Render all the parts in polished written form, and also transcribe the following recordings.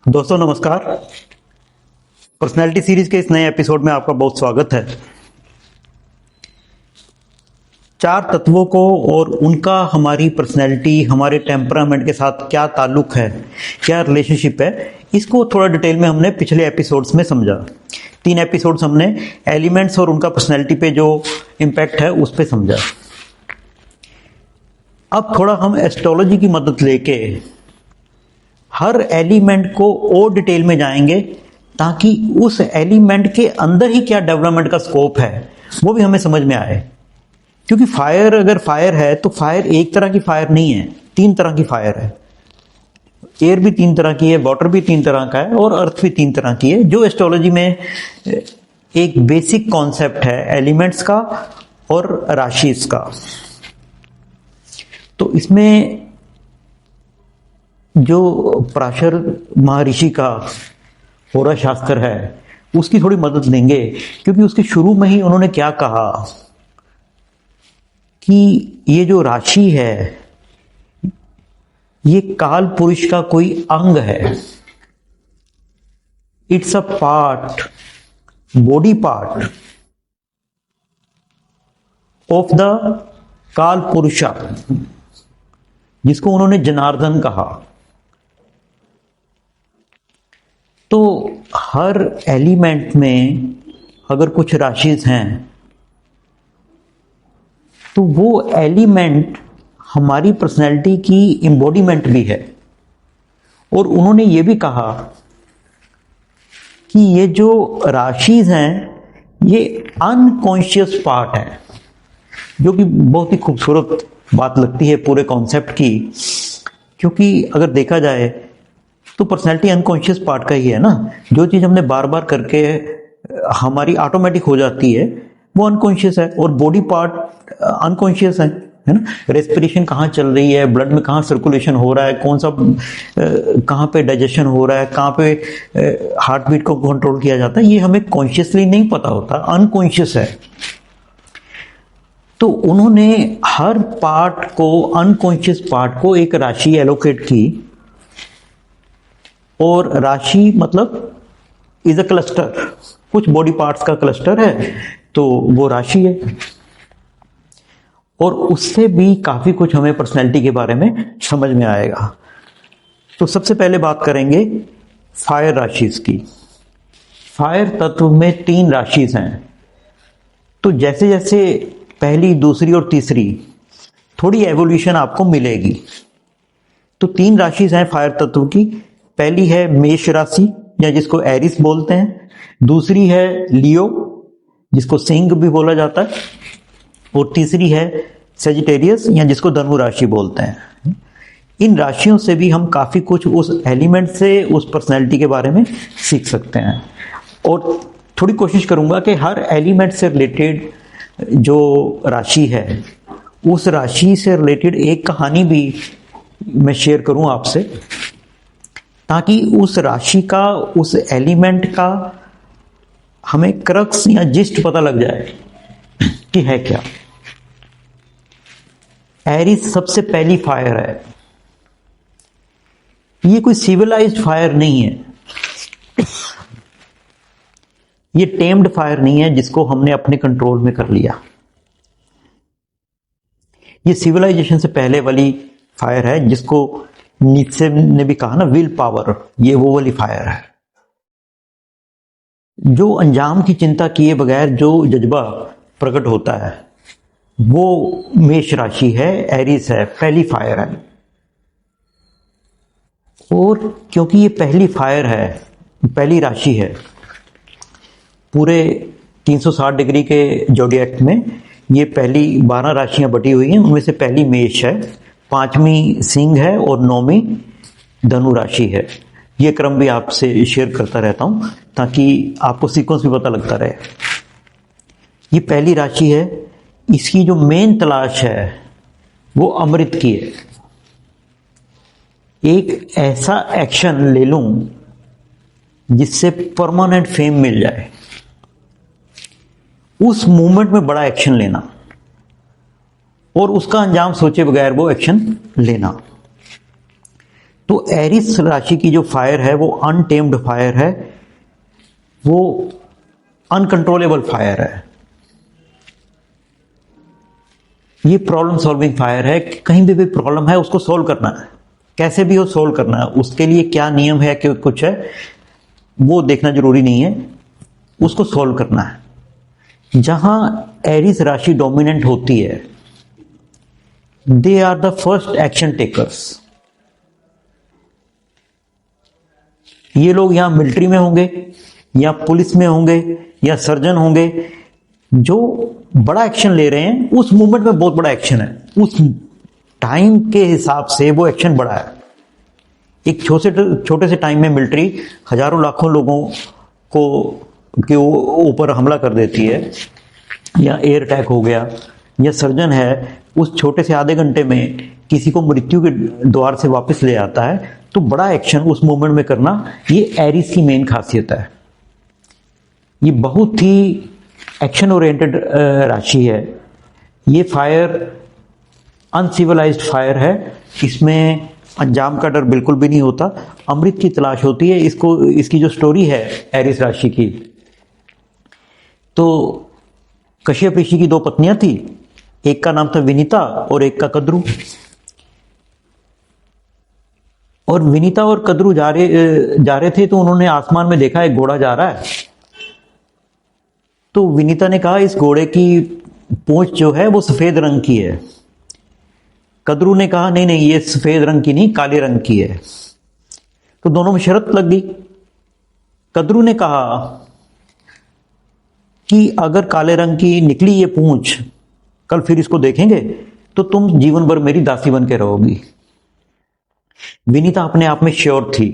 दोस्तों नमस्कार। Personality series के इस नए एपिसोड में आपका बहुत स्वागत है। चार तत्वों को और उनका हमारी पर्सनैलिटी, हमारे टेम्परामेंट के साथ क्या ताल्लुक है, क्या रिलेशनशिप है, इसको थोड़ा डिटेल में हमने पिछले एपिसोड्स में समझा। 3 एपिसोड्स हमने एलिमेंट्स और उनका पर्सनैलिटी पे जो इम्पैक्ट है उस पे समझा। अब थोड़ा हम एस्ट्रोलॉजी की मदद लेके हर एलिमेंट को और डिटेल में जाएंगे ताकि उस एलिमेंट के अंदर ही क्या डेवलपमेंट का स्कोप है वो भी हमें समझ में आए। क्योंकि फायर, अगर फायर है तो फायर एक तरह की फायर नहीं है, 3 तरह की फायर है। एयर भी 3 तरह की है, वाटर भी 3 तरह का है और अर्थ भी 3 तरह की है, जो एस्ट्रोलॉजी में एक बेसिक कॉन्सेप्ट है एलिमेंट्स का और राशिस का। तो इसमें जो पराशर महर्षि का होरा शास्त्र है उसकी थोड़ी मदद लेंगे, क्योंकि उसके शुरू में ही उन्होंने क्या कहा कि ये जो राशि है ये काल पुरुष का कोई अंग है। It's a part, body part of the काल पुरुषा, जिसको उन्होंने जनार्दन कहा। तो हर एलिमेंट में अगर कुछ राशिस हैं तो वो एलिमेंट हमारी पर्सनैलिटी की एम्बॉडीमेंट भी है। और उन्होंने ये भी कहा कि ये जो राशिस हैं ये अनकॉन्शियस पार्ट है, जो कि बहुत ही खूबसूरत बात लगती है पूरे कॉन्सेप्ट की। क्योंकि अगर देखा जाए तो पर्सनैलिटी अनकॉन्शियस पार्ट का ही है ना। जो चीज़ हमने बार बार करके हमारी ऑटोमेटिक हो जाती है वो अनकॉन्शियस है, और बॉडी पार्ट अनकॉन्शियस है ना। रेस्पिरेशन कहाँ चल रही है, ब्लड में कहाँ सर्कुलेशन हो रहा है, कौन सा कहाँ पे डाइजेशन हो रहा है, कहाँ पे हार्ट बीट को कंट्रोल किया जाता है, ये हमें कॉन्शियसली नहीं पता होता, अनकॉन्शियस है। तो उन्होंने हर पार्ट को, अनकॉन्शियस पार्ट को एक राशि एलोकेट की। और राशि मतलब इज अ क्लस्टर, कुछ बॉडी पार्ट्स का क्लस्टर है तो वो राशि है। और उससे भी काफी कुछ हमें पर्सनैलिटी के बारे में समझ में आएगा। तो सबसे पहले बात करेंगे फायर राशिस की। फायर तत्व में 3 राशिस हैं। तो जैसे जैसे पहली, दूसरी और तीसरी थोड़ी एवोल्यूशन आपको मिलेगी। तो 3 राशिस हैं फायर तत्व की। पहली है मेष राशि या जिसको एरिस बोलते हैं, दूसरी है लियो जिसको सिंह भी बोला जाता है, और तीसरी है सेजिटेरियस या जिसको धनु राशि बोलते हैं। इन राशियों से भी हम काफी कुछ उस एलिमेंट से, उस पर्सनैलिटी के बारे में सीख सकते हैं। और थोड़ी कोशिश करूंगा कि हर एलिमेंट से रिलेटेड जो राशि है उस राशि से रिलेटेड एक कहानी भी मैं शेयर करूं आपसे, ताकि उस राशि का, उस एलिमेंट का हमें क्रक्स या जिस्ट पता लग जाए कि है क्या। एरिस सबसे पहली फायर है। ये कोई सिविलाइज्ड फायर नहीं है, ये टेम्ड फायर नहीं है जिसको हमने अपने कंट्रोल में कर लिया। ये सिविलाइजेशन से पहले वाली फायर है, जिसको नीत्शे ने भी कहा ना, विल पावर। ये वो वाली फायर है जो अंजाम की चिंता किए बगैर जो जज्बा प्रकट होता है, वो मेष राशि है, एरिस है, पहली फायर है। और क्योंकि ये पहली फायर है, पहली राशि है, पूरे 360 डिग्री के जोडिएक में ये पहली 12 राशियां बटी हुई हैं। उनमें से पहली मेष है, 5वीं सिंह है और 9वीं धनु राशि है। ये क्रम भी आपसे शेयर करता रहता हूं ताकि आपको सीक्वेंस भी पता लगता रहे। ये पहली राशि है। इसकी जो मेन तलाश है वो अमृत की है। एक ऐसा एक्शन ले लूं जिससे परमानेंट फेम मिल जाए, उस मूवमेंट में बड़ा एक्शन लेना और उसका अंजाम सोचे बगैर वो एक्शन लेना। तो एरिस राशि की जो फायर है वो अनटेम्ड फायर है, वो अनकंट्रोलेबल फायर है। ये प्रॉब्लम सॉल्विंग फायर है। कहीं भी प्रॉब्लम है उसको सोल्व करना है, कैसे भी हो सोल्व करना है। उसके लिए क्या नियम है कि कुछ है वो देखना जरूरी नहीं है, उसको सोल्व करना है। जहां एरिस राशि डोमिनेंट होती है, they are the first action takers. ये लोग यहां मिलिट्री में होंगे या पुलिस में होंगे या सर्जन होंगे, जो बड़ा एक्शन ले रहे हैं उस मूवमेंट में बहुत बड़ा एक्शन है, उस टाइम के हिसाब से वो एक्शन बड़ा है। एक छोटे से टाइम में मिलिट्री हजारों लाखों लोगों को के ऊपर हमला कर देती है, या एयर अटैक हो गया, या सर्जन है उस छोटे से आधे घंटे में किसी को मृत्यु के द्वार से वापस ले आता है। तो बड़ा एक्शन उस मोमेंट में करना, ये एरिस की मेन खासियत है। ये बहुत ही एक्शन ओरिएंटेड राशि है। ये फायर अनसिविलाइज्ड फायर है, इसमें अंजाम का डर बिल्कुल भी नहीं होता, अमृत की तलाश होती है। इसकी जो स्टोरी है एरिस राशि की, तो कश्यप ऋषि की दो पत्नियां थी, एक का नाम था विनीता और एक का कद्रू। और विनीता और कद्रू जा रहे थे, तो उन्होंने आसमान में देखा एक घोड़ा जा रहा है। तो विनीता ने कहा इस घोड़े की पूंछ जो है वो सफेद रंग की है। कद्रू ने कहा नहीं नहीं, ये सफेद रंग की नहीं, काले रंग की है। तो दोनों में शर्त लग गई। कद्रू ने कहा कि अगर काले रंग की निकली ये पूंछ, कल फिर इसको देखेंगे तो तुम जीवन भर मेरी दासी बन के रहोगी। विनीता अपने आप में श्योर थी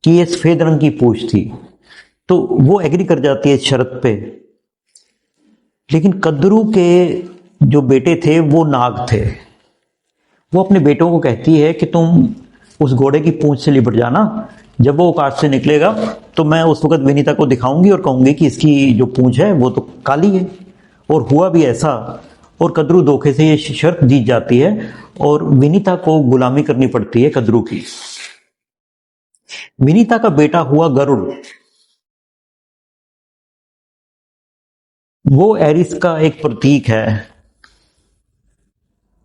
कि ये सफेद रंग की पूंछ थी, तो वो एग्री कर जाती है इस शर्त पे। लेकिन कद्रू के जो बेटे थे वो नाग थे। वो अपने बेटों को कहती है कि तुम उस घोड़े की पूंछ से लिपट जाना, जब वो काट से निकलेगा तो मैं उस वक्त विनीता को दिखाऊंगी और कहूंगी कि इसकी जो पूंछ है वो तो काली है। और हुआ भी ऐसा, और कद्रू धोखे से ये शर्त जीत जाती है और विनीता को गुलामी करनी पड़ती है कद्रू की। विनीता का बेटा हुआ गरुड़। वो एरिस का एक प्रतीक है।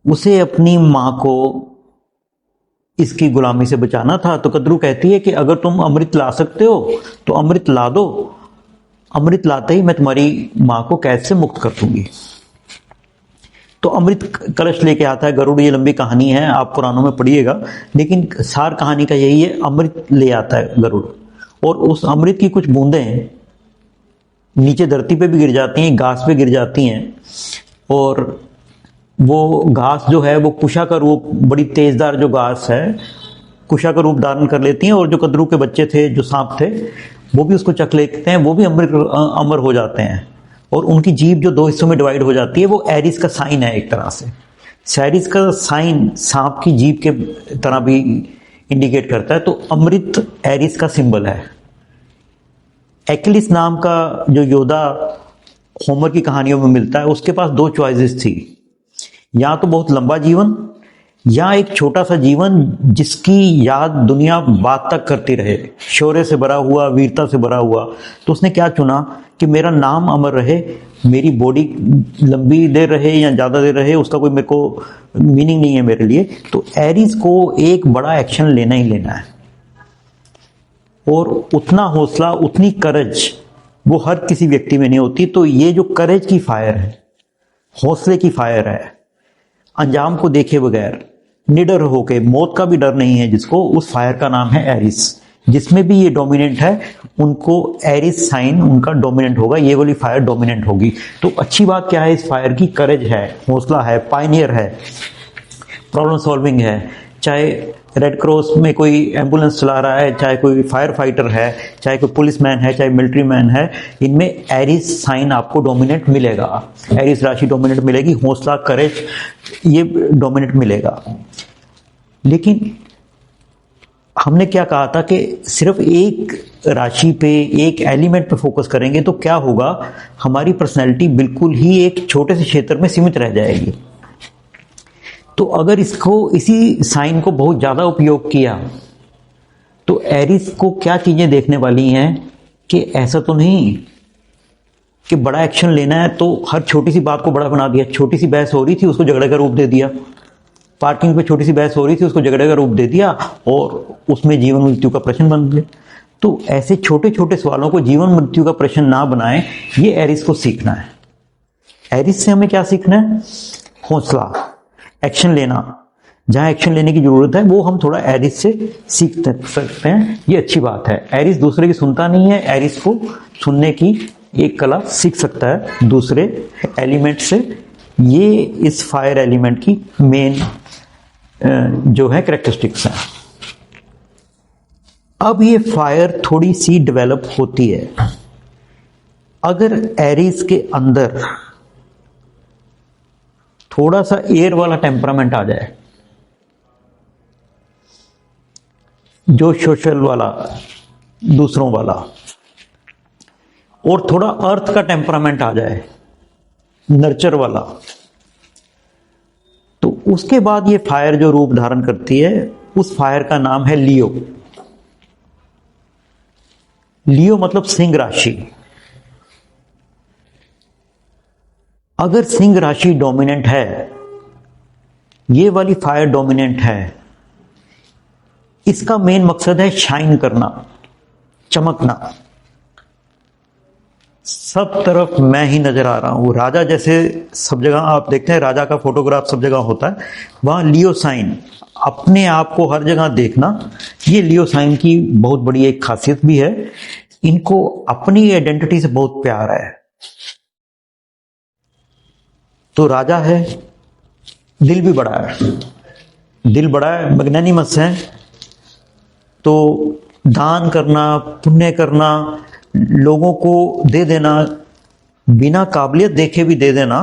उसे अपनी मां को इसकी गुलामी से बचाना था। तो कद्रू कहती है कि अगर तुम अमृत ला सकते हो तो अमृत ला दो, अमृत लाते ही मैं तुम्हारी मां को कैद से मुक्त कर दूंगी। तो अमृत कलश लेके आता है गरुड़। ये लंबी कहानी है, आप पुराणों में पढ़िएगा, लेकिन सार कहानी का यही है, अमृत ले आता है गरुड़। और उस अमृत की कुछ बूंदें नीचे धरती पे भी गिर जाती हैं, घास पे गिर जाती हैं, और वो घास जो है वो कुशा का रूप, बड़ी तेजदार जो घास है, कुशा का रूप धारण कर लेती हैं। और जो कद्रू के बच्चे थे, जो सांप थे, वो भी उसको चख लेते हैं, वो भी अमर हो जाते हैं। और उनकी जीभ जो दो हिस्सों में डिवाइड हो जाती है, वो एरिस का साइन है एक तरह से। एरिस का साइन सांप की जीभ के तरह भी इंडिकेट करता है। तो अमृत एरिस का सिंबल है। एक्लिस नाम का जो योद्धा होमर की कहानियों में मिलता है, उसके पास दो चॉइसेस थी, या तो बहुत लंबा जीवन या एक छोटा सा जीवन जिसकी याद दुनिया बाद तक करती रहे, शौर्य से भरा हुआ, वीरता से भरा हुआ। तो उसने क्या चुना कि मेरा नाम अमर रहे, मेरी बॉडी लंबी देर रहे या ज्यादा देर रहे, उसका कोई मेरे को मीनिंग नहीं है मेरे लिए। तो एरिस को एक बड़ा एक्शन लेना ही लेना है, और उतना हौसला, उतनी करेज वो हर किसी व्यक्ति में नहीं होती। तो ये जो करेज की फायर है, हौसले की फायर है, अंजाम को देखे बगैर निडर होके, मौत का भी डर नहीं है जिसको, उस फायर का नाम है एरिस। जिसमें भी ये डोमिनेंट है उनको एरिस साइन उनका डोमिनेंट होगा, ये वाली फायर डोमिनेंट होगी। तो अच्छी बात क्या है इस फायर की? करेज है, हौसला है, पायनियर है, प्रॉब्लम सॉल्विंग है। चाहे रेड क्रॉस में कोई एम्बुलेंस चला रहा है, चाहे कोई फायर फाइटर है, चाहे कोई पुलिस मैन है, चाहे मिलिट्री मैन है, इनमें एरिस साइन आपको डोमिनेंट मिलेगा, एरिस राशि डोमिनेंट मिलेगी, हौसला, करेज ये डोमिनेंट मिलेगा। लेकिन हमने क्या कहा था कि सिर्फ एक राशि पे, एक एलिमेंट पे फोकस करेंगे तो क्या होगा, हमारी पर्सनैलिटी बिल्कुल ही एक छोटे से क्षेत्र में सीमित रह जाएगी। तो अगर इसी साइन को बहुत ज्यादा उपयोग किया तो एरिस को क्या चीजें देखने वाली हैं कि ऐसा तो नहीं कि बड़ा एक्शन लेना है तो हर छोटी सी बात को बड़ा बना दिया। छोटी सी बहस हो रही थी, उसको झगड़े का रूप दे दिया। पार्किंग पे छोटी सी बहस हो रही थी, उसको झगड़े का रूप दे दिया और उसमें जीवन मृत्यु का प्रश्न बन गया। तो ऐसे छोटे छोटे सवालों को जीवन मृत्यु का प्रश्न ना बनाए, ये एरिस को सीखना है। एरिस से हमें क्या सीखना है? हौसला, एक्शन लेना। जहां एक्शन लेने की जरूरत है वो हम थोड़ा एरिस से सीख सकते हैं, ये अच्छी बात है। एरिस दूसरे की सुनता नहीं है, एरिस को सुनने की एक कला सीख सकता है दूसरे एलिमेंट से। ये इस फायर एलिमेंट की मेन जो है कैरेक्टरिस्टिक्स है। अब ये फायर थोड़ी सी डेवलप होती है अगर एरिस के अंदर थोड़ा सा एयर वाला टेम्परामेंट आ जाए, जो सोशल वाला, दूसरों वाला, और थोड़ा अर्थ का टेम्परामेंट आ जाए, नर्चर वाला, तो उसके बाद ये फायर जो रूप धारण करती है, उस फायर का नाम है लियो। लियो मतलब सिंह राशि। अगर सिंह राशि डोमिनेंट है, ये वाली फायर डोमिनेंट है, इसका मेन मकसद है शाइन करना, चमकना। सब तरफ मैं ही नजर आ रहा हूं। राजा जैसे सब जगह आप देखते हैं, राजा का फोटोग्राफ सब जगह होता है, वहां लियो साइन, अपने आप को हर जगह देखना, ये लियो साइन की बहुत बड़ी एक खासियत भी है। इनको अपनी आइडेंटिटी से बहुत प्यार है। तो राजा है, दिल भी बड़ा है, दिल बड़ा है, मैग्नेनिमस है। तो दान करना, पुण्य करना, लोगों को दे देना, बिना काबिलियत देखे भी दे देना,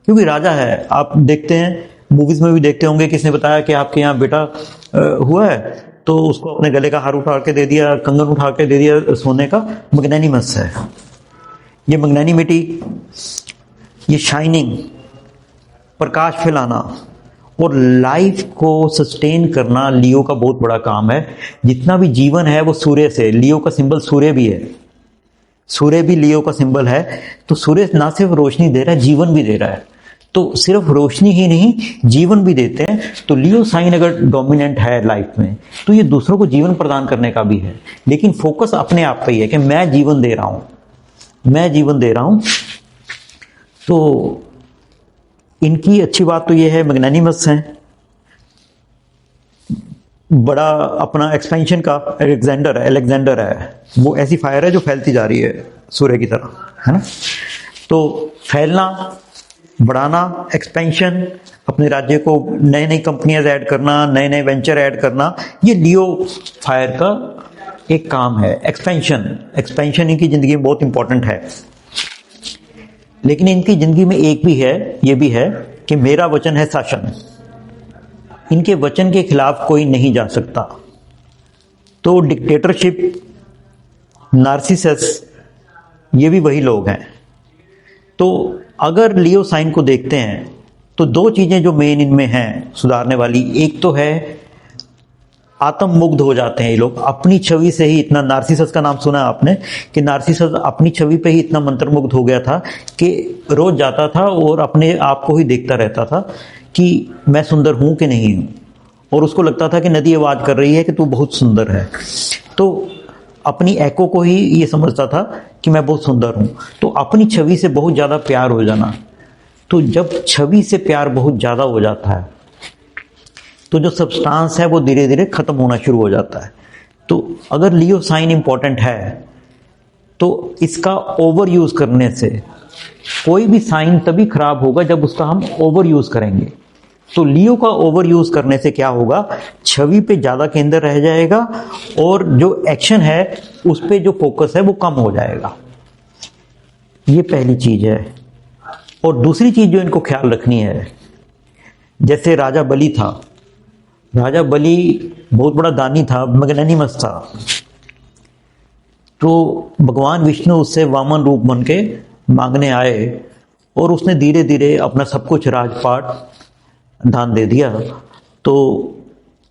क्योंकि राजा है। आप देखते हैं, मूवीज में भी देखते होंगे, किसने बताया कि आपके यहाँ बेटा हुआ है तो उसको अपने गले का हार उठा के दे दिया, कंगन उठा के दे दिया सोने का। मैग्नेनिमस है ये। मैग्नेनिमिटी, ये शाइनिंग, प्रकाश फैलाना और लाइफ को सस्टेन करना लियो का बहुत बड़ा काम है। जितना भी जीवन है वो सूर्य से, लियो का सिंबल सूर्य भी है, सूर्य भी लियो का सिंबल है। तो सूर्य ना सिर्फ रोशनी दे रहा है, जीवन भी दे रहा है। तो सिर्फ रोशनी ही नहीं, जीवन भी देते हैं। तो लियो साइन अगर डोमिनेंट है लाइफ में, तो ये दूसरों को जीवन प्रदान करने का भी है, लेकिन फोकस अपने आप पे ही है कि मैं जीवन दे रहा हूं, मैं जीवन दे रहा हूं। तो इनकी अच्छी बात तो ये है, मैग्नेनिमस है, बड़ा अपना एक्सपेंशन का एलेक्जेंडर है। वो ऐसी फायर है जो फैलती जा रही है सूर्य की तरह, है ना। तो फैलना, बढ़ाना, एक्सपेंशन, अपने राज्य को नई नई कंपनियां ऐड करना, नए नए वेंचर ऐड करना, ये लियो फायर का एक काम है। एक्सपेंशन इनकी जिंदगी में बहुत इंपॉर्टेंट है। लेकिन इनकी जिंदगी में एक भी है, ये भी है कि मेरा वचन है शासन। इनके वचन के खिलाफ कोई नहीं जा सकता। तो डिक्टेटरशिप, नार्सिसस, ये भी वही लोग हैं। तो अगर लियो साइन को देखते हैं तो दो चीजें जो मेन इनमें हैं सुधारने वाली, एक तो है आत्म मुग्ध हो जाते हैं ये लोग अपनी छवि से ही। इतना, नार्सिसस का नाम सुना है आपने कि नार्सिसस अपनी छवि पे ही इतना मंत्रमुग्ध हो गया था कि रोज जाता था और अपने आप को ही देखता रहता था कि मैं सुंदर हूं कि नहीं हूं। और उसको लगता था कि नदी आवाज कर रही है कि तू बहुत सुंदर है। तो अपनी एको को ही ये समझता था कि मैं बहुत सुंदर हूं। तो अपनी छवि से बहुत ज्यादा प्यार हो जाना। तो जब छवि से प्यार बहुत ज्यादा हो जाता है तो जो सब्सटेंस है वो धीरे धीरे खत्म होना शुरू हो जाता है। तो अगर लियो साइन इंपॉर्टेंट है तो इसका ओवर यूज करने से, कोई भी साइन तभी खराब होगा जब उसका हम ओवर यूज करेंगे। तो लियो का ओवर यूज करने से क्या होगा, छवि पे ज्यादा केंद्र रह जाएगा और जो एक्शन है उस पे जो फोकस है वो कम हो जाएगा। ये पहली चीज है। और दूसरी चीज जो इनको ख्याल रखनी है, जैसे राजा बलि था, राजा बलि बहुत बड़ा दानी था, मैग्नेनिमस था। तो भगवान विष्णु उससे वामन रूप बन के मांगने आए और उसने धीरे धीरे अपना सब कुछ राजपाट दान दे दिया। तो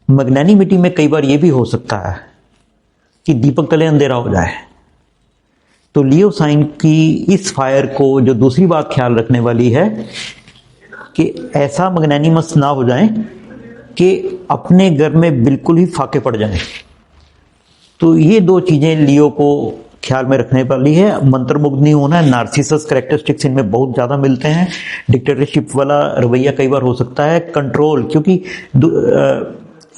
मैग्नेनिमिटी में कई बार ये भी हो सकता है कि दीपक तले अंधेरा हो जाए। तो लियो साइन की इस फायर को जो दूसरी बात ख्याल रखने वाली है कि ऐसा मैग्नेनिमस ना हो जाए कि अपने घर में बिल्कुल ही फाके पड़ जाए। तो ये दो चीजें लियो को ख्याल में रखने वाली है। मंत्रमुग्ध नहीं होना है, नार्सिसस कैरेक्टरिस्टिक्स इनमें बहुत ज्यादा मिलते हैं। डिक्टेटरशिप वाला रवैया कई बार हो सकता है। कंट्रोल, क्योंकि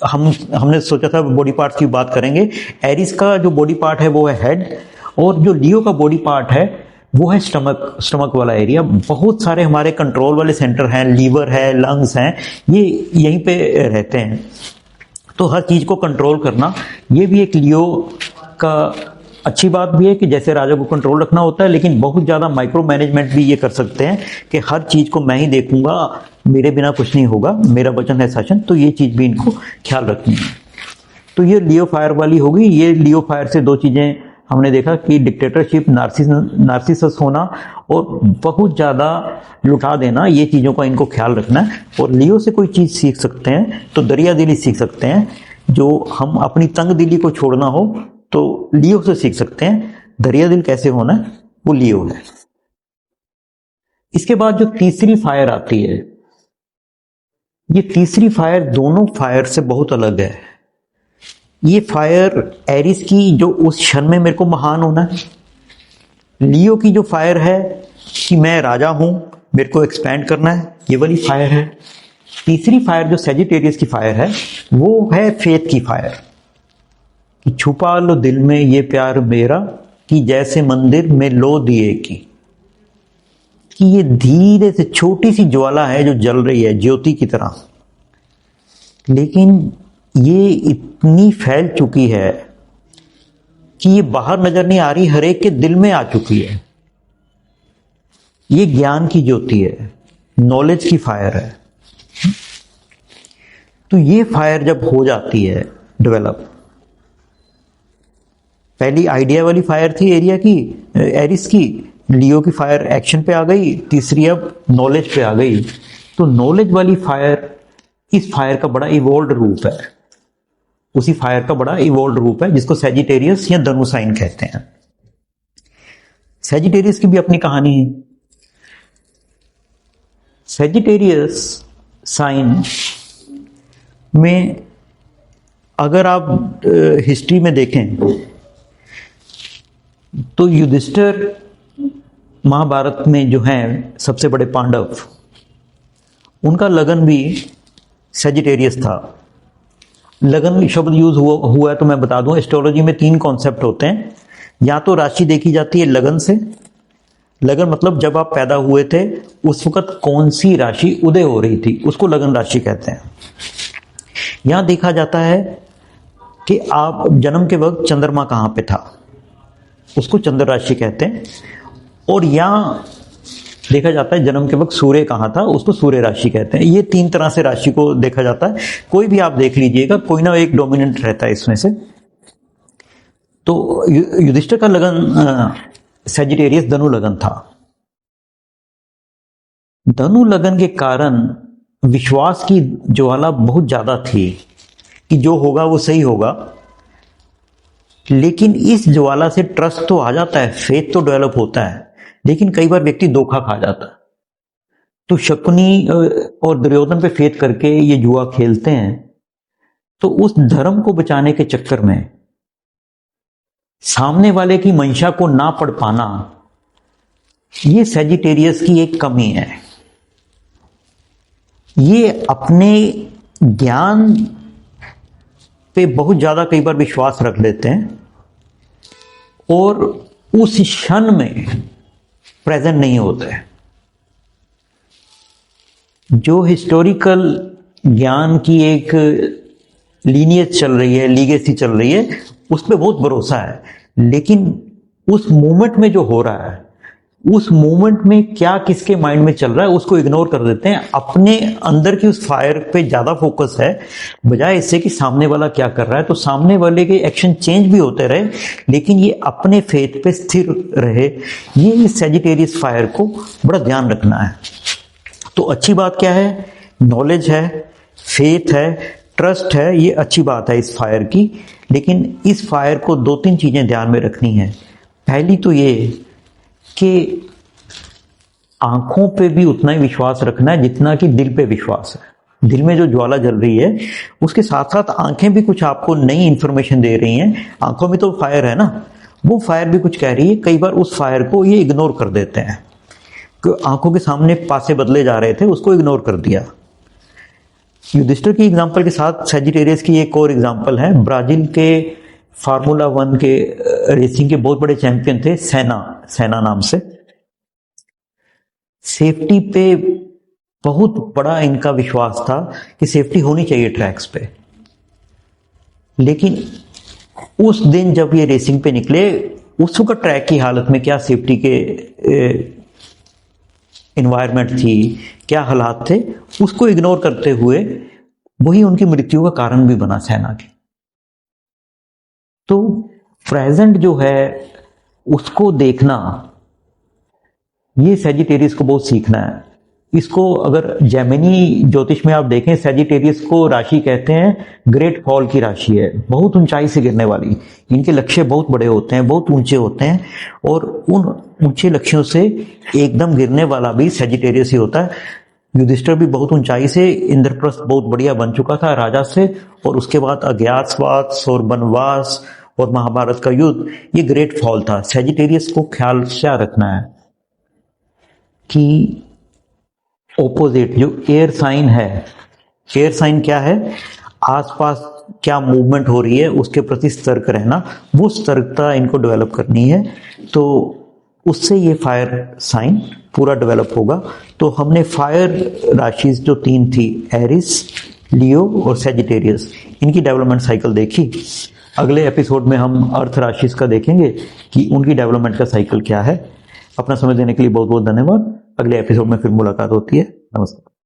हमने सोचा था बॉडी पार्ट्स की बात करेंगे। एरिस का जो बॉडी पार्ट है वो है हेड, और जो लियो का बॉडी पार्ट है वो है स्टमक वाला एरिया। बहुत सारे हमारे कंट्रोल वाले सेंटर हैं, लीवर है, लंग्स हैं, ये यहीं पे रहते हैं। तो हर चीज को कंट्रोल करना ये भी एक लियो का अच्छी बात भी है कि जैसे राजा को कंट्रोल रखना होता है, लेकिन बहुत ज्यादा माइक्रो मैनेजमेंट भी ये कर सकते हैं कि हर चीज को मैं ही देखूंगा, मेरे बिना कुछ नहीं होगा, मेरा वचन है शासन। तो ये चीज भी इनको ख्याल रखनी है। तो ये लियो फायर वाली होगी। ये लियो फायर से दो चीजें हमने देखा कि डिक्टेटरशिप, नार्सिसस होना और बहुत ज्यादा लुटा देना, ये चीजों का इनको ख्याल रखना है। और लियो से कोई चीज सीख सकते हैं तो दरिया दिली सीख सकते हैं। जो हम अपनी तंग दिली को छोड़ना हो तो लियो से सीख सकते हैं। दरिया दिल कैसे होना है वो लियो है। इसके बाद जो तीसरी फायर आती है, ये तीसरी फायर दोनों फायर से बहुत अलग है। ये फायर एरिस की जो उस क्षण में मेरे को महान होना है, लियो की जो फायर है कि मैं राजा हूं, मेरे को एक्सपैंड करना है, ये वाली फायर है। तीसरी फायर जो सैजिटेरियस की फायर है वो है फेथ की फायर, कि छुपा लो दिल में ये प्यार मेरा, कि जैसे मंदिर में लो दिए की। कि ये धीरे से छोटी सी ज्वाला है जो जल रही है ज्योति की तरह, लेकिन ये इतनी फैल चुकी है कि ये बाहर नजर नहीं आ रही, हर एक के दिल में आ चुकी है। ये ज्ञान की ज्योति है, नॉलेज की फायर है। तो ये फायर जब हो जाती है डेवलप, पहली आइडिया वाली फायर थी एरिया की, एरिस की, लियो की फायर एक्शन पे आ गई, तीसरी अब नॉलेज पे आ गई। तो नॉलेज वाली फायर इस फायर का बड़ा इवॉल्व रूप है, उसी फायर का बड़ा इवॉल्व रूप है जिसको सैजिटेरियस या धनु साइन कहते हैं। सैजिटेरियस की भी अपनी कहानी है। सैजिटेरियस साइन में अगर आप हिस्ट्री में देखें तो युधिष्ठिर महाभारत में जो हैं सबसे बड़े पांडव, उनका लगन भी सैजिटेरियस था। लगन शब्द यूज हुआ है तो मैं बता दूं, एस्ट्रोलॉजी में 3 कॉन्सेप्ट होते हैं। या तो राशि देखी जाती है लगन से, लगन मतलब जब आप पैदा हुए थे उस वक्त कौन सी राशि उदय हो रही थी, उसको लगन राशि कहते हैं। यहां देखा जाता है कि आप जन्म के वक्त चंद्रमा कहां पे था, उसको चंद्र राशि कहते हैं। और यहां देखा जाता है जन्म के वक्त सूर्य कहां था, उसको सूर्य राशि कहते हैं। ये 3 तरह से राशि को देखा जाता है। कोई भी आप देख लीजिएगा, कोई ना एक डोमिनेंट रहता है इसमें से। तो युधिष्ठिर का लगन सैजिटेरियस धनु लगन था। धनु लगन के कारण विश्वास की ज्वाला बहुत ज्यादा थी कि जो होगा वो सही होगा, लेकिन इस ज्वाला से ट्रस्ट तो आ जाता है, फेथ तो डेवलप होता है, लेकिन कई बार व्यक्ति धोखा खा जाता है। तो शकुनी और दुर्योधन पे फेथ करके ये जुआ खेलते हैं। तो उस धर्म को बचाने के चक्कर में सामने वाले की मंशा को ना पढ़ पाना, ये सैजिटेरियस की एक कमी है। ये अपने ज्ञान पे बहुत ज्यादा कई बार विश्वास रख लेते हैं और उस क्षण में प्रेजेंट नहीं होते। जो हिस्टोरिकल ज्ञान की एक लीनियज चल रही है, लीगेसी चल रही है, उस पर बहुत भरोसा है, लेकिन उस मोमेंट में जो हो रहा है, उस मोमेंट में क्या किसके माइंड में चल रहा है, उसको इग्नोर कर देते हैं। अपने अंदर की उस फायर पे ज्यादा फोकस है, बजाय इससे कि सामने वाला क्या कर रहा है। तो सामने वाले के एक्शन चेंज भी होते रहे, लेकिन ये अपने फेथ पे स्थिर रहे। ये सैजिटेरियस फायर को बड़ा ध्यान रखना है। तो अच्छी बात क्या है, नॉलेज है, फेथ है, ट्रस्ट है, ये अच्छी बात है इस फायर की। लेकिन इस फायर को 2-3 चीजें ध्यान में रखनी है। पहली तो ये कि आंखों पे भी उतना ही विश्वास रखना है जितना कि दिल पे विश्वास है। दिल में जो ज्वाला जल रही है उसके साथ साथ आंखें भी कुछ आपको नई इंफॉर्मेशन दे रही हैं। आंखों में तो फायर है ना, वो फायर भी कुछ कह रही है। कई बार उस फायर को ये इग्नोर कर देते हैं कि आंखों के सामने पासे बदले जा रहे थे, उसको इग्नोर कर दिया। युधिष्ठिर की एग्जाम्पल के साथ सजिटेरियस की एक और एग्जाम्पल है। ब्राजील के फार्मूला 1 के रेसिंग के बहुत बड़े चैंपियन थे, सेना नाम से। सेफ्टी पे बहुत बड़ा इनका विश्वास था कि सेफ्टी होनी चाहिए ट्रैक्स पे, लेकिन उस दिन जब ये रेसिंग पे निकले उस वक्त ट्रैक की हालत में क्या सेफ्टी के एनवायरनमेंट थी, क्या हालात थे, उसको इग्नोर करते हुए वही उनकी मृत्यु का कारण भी बना सेना की। तो प्रेजेंट जो है उसको देखना, ये सजिटेरियस को बहुत सीखना है। इसको अगर जेमिनी ज्योतिष में आप देखें, सजिटेरियस को राशि कहते हैं ग्रेट फॉल की राशि है, बहुत ऊंचाई से गिरने वाली। इनके लक्ष्य बहुत बड़े होते हैं, बहुत ऊंचे होते हैं, और उन ऊंचे लक्ष्यों से एकदम गिरने वाला भी सजिटेरियस ही होता है। युधिष्ठिर भी बहुत ऊंचाई से, इंद्रप्रस्थ बहुत बढ़िया बन चुका था राजा से, और उसके बाद अज्ञातवास और वनवास और महाभारत का युद्ध, ये ग्रेट फॉल था। सजिटेरियस को ख्याल क्या रखना है कि ऑपोजिट जो एयर साइन है, एयर साइन क्या है, आसपास क्या मूवमेंट हो रही है उसके प्रति सतर्क रहना, वो सतर्कता इनको डेवलप करनी है। तो उससे ये फायर साइन पूरा डेवलप होगा। तो हमने फायर राशि जो 3 थी, एरिस, लियो और सजिटेरियस, इनकी डेवलपमेंट साइकिल देखी। अगले एपिसोड में हम अर्थ राशि का देखेंगे कि उनकी डेवलपमेंट का साइकिल क्या है। अपना समय देने के लिए बहुत बहुत धन्यवाद। अगले एपिसोड में फिर मुलाकात होती है। नमस्कार।